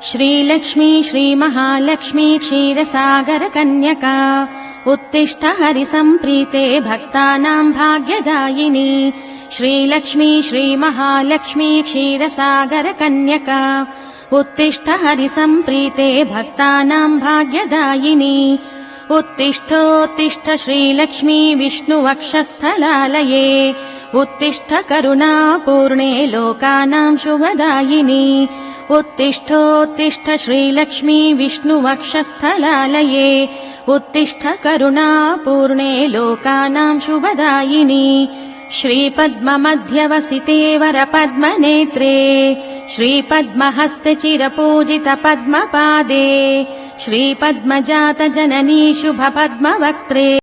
श्रीलक्ष्मी श्रीमहालक्ष्मी क्षीरसागरकन्यका उत्तिष्ठ हरिसम्प्रीते भक्तानां भाग्यदायिनी। श्रीलक्ष्मी श्रीमहालक्ष्मी क्षीरसागरकन्यका उत्तिष्ठ हरिसम्प्रीते भक्तानां भाग्यदायिनी। उत्तिष्ठोत्तिष्ठ श्रीलक्ष्मी विष्णुवक्षस्थलालये उत्तिष्ठ करुणापूर्णे लोकानां शुभदायिनी। उत्तिष्ठोत्तिष्ठ श्रीलक्ष्मी विष्णुवक्षस्थलालये उत्तिष्ठ करुणापूर्णे लोकानां शुभदायिनी। श्रीपद्ममध्यवसिते वरपद्मनेत्रे श्रीपद्महस्ते चिरपूजित पद्मपादे श्रीपद्मजात जननी शुभपद्मवक्त्रे।